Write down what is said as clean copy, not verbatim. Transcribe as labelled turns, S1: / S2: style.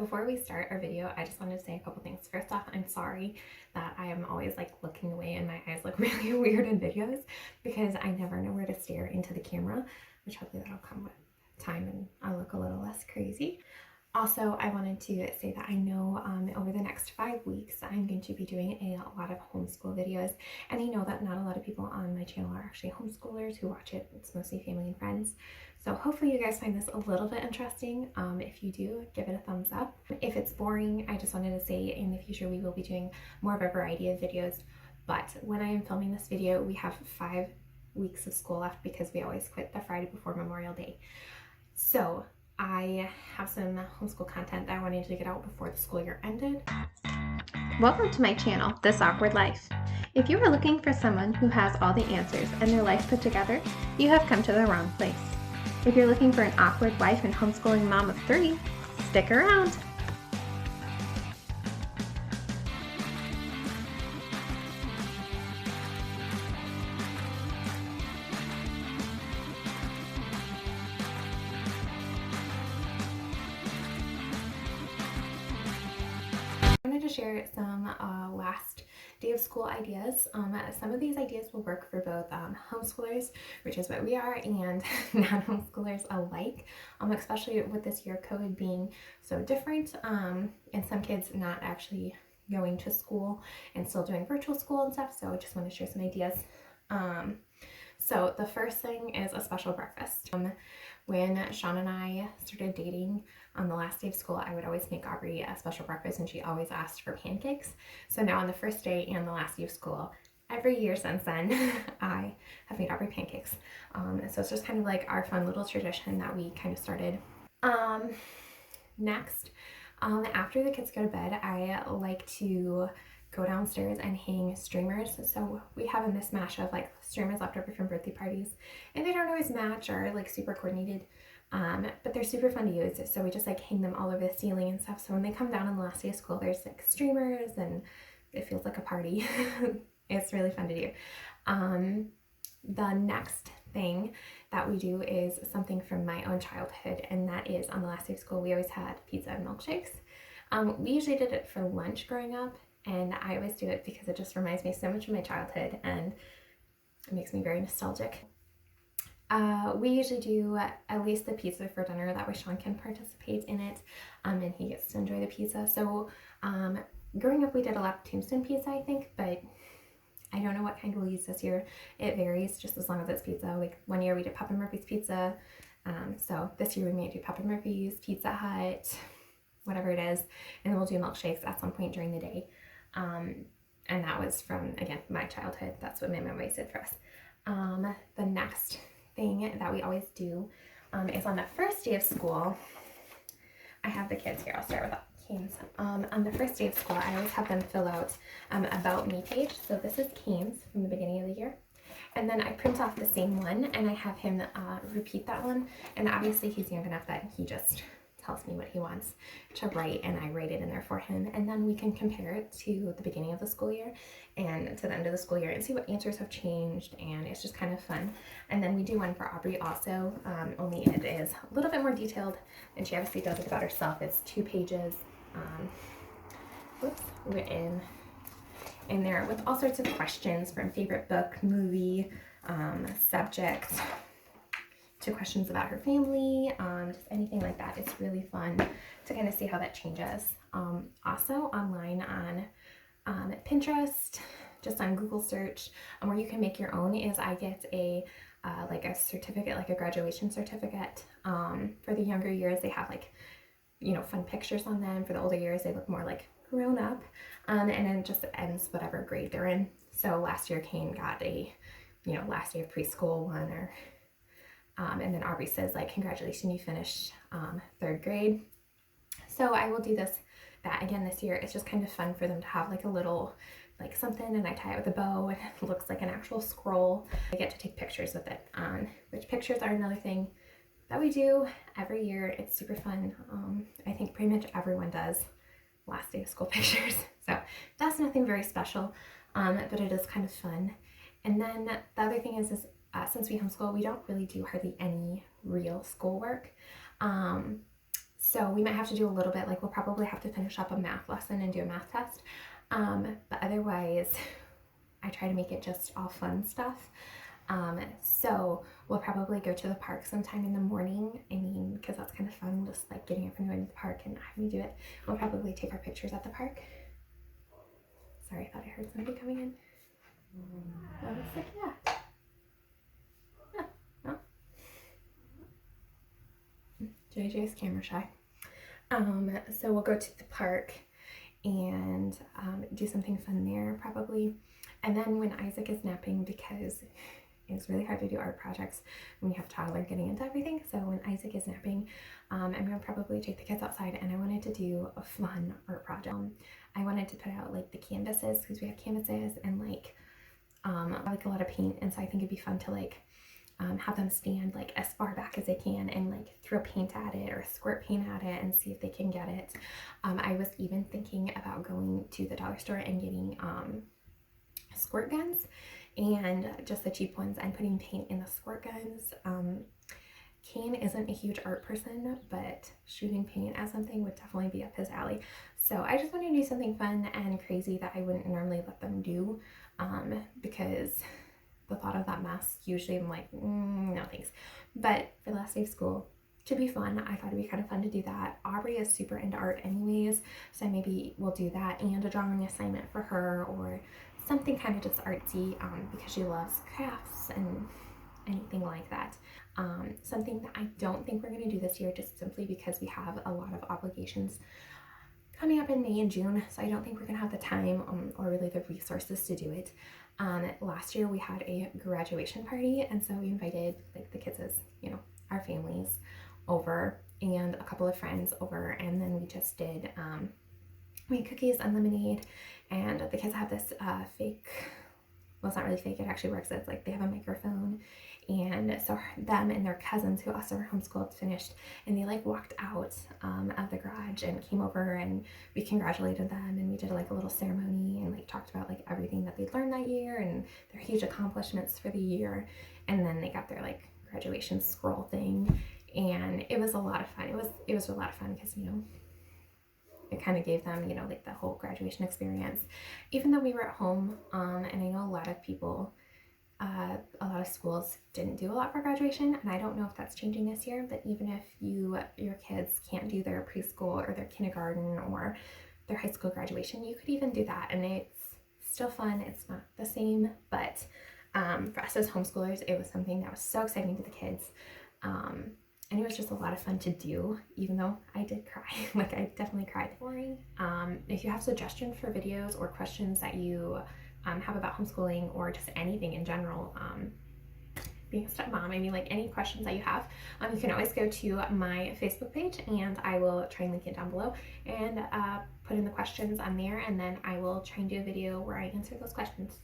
S1: before we start our video, I just wanted to say a couple things. First off, I'm sorry that I am always like looking away and my eyes look really weird in videos because I never know where to stare into the camera, which hopefully that'll come with time and I'll look a little less crazy. Also, I wanted to say that I know over the next 5 weeks, I'm going to be doing a lot of homeschool videos. And I know that not a lot of people on my channel are actually homeschoolers who watch it. It's mostly family and friends. So hopefully you guys find this a little bit interesting. If you do, give it a thumbs up. If it's boring, I just wanted to say in the future we will be doing more of a variety of videos. But when I am filming this video, we have 5 weeks of school left because we always quit the Friday before Memorial Day. So I have some homeschool content that I wanted to get out before the school year ended.
S2: Welcome to my channel, This Awkward Life. If you are looking for someone who has all the answers and their life put together, you have come to the wrong place. If you're looking for an awkward wife and homeschooling mom of 3, stick around.
S1: I wanted to share some last day of school ideas. Some of these ideas will work for both homeschoolers, which is what we are, and non-homeschoolers alike, especially with this year COVID being so different, and some kids not actually going to school and still doing virtual school and stuff. So I just want to share some ideas. So the first thing is a special breakfast. When Sean and I started dating on the last day of school, I would always make Aubrey a special breakfast and she always asked for pancakes. So now on the first day and the last day of school, every year since then, I have made Aubrey pancakes. So it's just kind of like our fun little tradition that we kind of started. Next, after the kids go to bed, I like to go downstairs and hang streamers. So we have a mismatch of like streamers left over from birthday parties, and they don't always match or like super coordinated, but they're super fun to use. So we just like hang them all over the ceiling and stuff. So when they come down on the last day of school, there's like streamers and it feels like a party. It's really fun to do. The next thing that we do is something from my own childhood, and that is on the last day of school, we always had pizza and milkshakes. We usually did it for lunch growing up, and I always do it because it just reminds me so much of my childhood and it makes me very nostalgic. We usually do at least the pizza for dinner, that way Sean can participate in it, and he gets to enjoy the pizza. So growing up we did a lot of Tombstone pizza, I think, but I don't know what kind we'll use this year. It varies, just as long as it's pizza. Like one year we did Papa Murphy's pizza, so this year we may do Papa Murphy's, Pizza Hut, whatever it is, and then we'll do milkshakes at some point during the day. And that was from, again, my childhood. That's what my mom always did for us. The next thing that we always do is on the first day of school. I have the kids here. I'll start with Kane's. On the first day of school, I always have them fill out about me page. So this is Kane's from the beginning of the year. And then I print off the same one and I have him repeat that one. And obviously he's young enough that he just tells me what he wants to write and I write it in there for him, and then we can compare it to the beginning of the school year and to the end of the school year and see what answers have changed, and it's just kind of fun. And then we do one for Aubrey also, only it is a little bit more detailed and she obviously does it about herself. It's 2 pages written in there with all sorts of questions from favorite book, movie, subject, to questions about her family, just anything like that. It's really fun to kind of see how that changes. Also online on Pinterest, just on Google search, where you can make your own, is I get a like a certificate, like a graduation certificate. For the younger years, they have like, you know, fun pictures on them. For the older years, they look more like grown up, and then it just ends whatever grade they're in. So last year, Kane got a, you know, last day of preschool one, or and then Aubrey says like, congratulations, you finished 3rd grade. So I will do that again this year. It's just kind of fun for them to have like a little like something, and I tie it with a bow and it looks like an actual scroll. I get to take pictures with it, which pictures are another thing that we do every year. It's super fun. I think pretty much everyone does last day of school pictures. So that's nothing very special, but it is kind of fun. And then the other thing is since we homeschool, we don't really do hardly any real schoolwork. So we might have to do a little bit, like we'll probably have to finish up a math lesson and do a math test. But otherwise, I try to make it just all fun stuff. So we'll probably go to the park sometime in the morning. I mean, because that's kind of fun, just like getting up and going to the park and having to do it. We'll probably take our pictures at the park. Sorry, I thought I heard somebody coming in. I was like, yeah. Oh. JJ's camera shy. So we'll go to the park and do something fun there probably. And then when Isaac is napping, because it's really hard to do art projects when you have a toddler getting into everything. So when Isaac is napping, I'm gonna probably take the kids outside, and I wanted to do a fun art project. I wanted to put out like the canvases, because we have canvases and like a lot of paint, and so I think it'd be fun to like have them stand like as far back as they can and like throw paint at it or squirt paint at it and see if they can get it. I was even thinking about going to the dollar store and getting squirt guns, and just the cheap ones, and putting paint in the squirt guns. Kane isn't a huge art person, but shooting paint at something would definitely be up his alley. So I just wanted to do something fun and crazy that I wouldn't normally let them do, because the thought of that mess, usually I'm like, no thanks. But for the last day of school, to be fun, I thought it'd be kind of fun to do that. Aubrey is super into art anyways, so maybe we'll do that and a drawing assignment for her, or something kind of just artsy, because she loves crafts and anything like that. Something that I don't think we're going to do this year, just simply because we have a lot of obligations coming up in May and June, so I don't think we're going to have the time or really the resources to do it. Last year we had a graduation party, and so we invited like the kids as, you know, our families over and a couple of friends over, and then we just did we had cookies and lemonade, and the kids have this fake, well, it's not really fake, it actually works. It's like they have a microphone, and so them and their cousins who also are homeschooled finished, and they like walked out of the garage and came over, and we congratulated them, and we did like a little ceremony and like talked about like everything that they'd learned that year and their huge accomplishments for the year, and then they got their like graduation scroll thing, and it was a lot of fun. It was a lot of fun because, you know, it kind of gave them, you know, like the whole graduation experience, even though we were at home. And I know a lot of people, a lot of schools didn't do a lot for graduation, and I don't know if that's changing this year, but even if your kids can't do their preschool or their kindergarten or their high school graduation, you could even do that, and it's still fun. It's not the same, but for us as homeschoolers, it was something that was so exciting to the kids. And it was just a lot of fun to do, even though I did cry. Like, I definitely cried. If you have suggestions for videos or questions that you have about homeschooling or just anything in general, being a stepmom, I mean, like any questions that you have, you can always go to my Facebook page, and I will try and link it down below, and put in the questions on there, and then I will try and do a video where I answer those questions.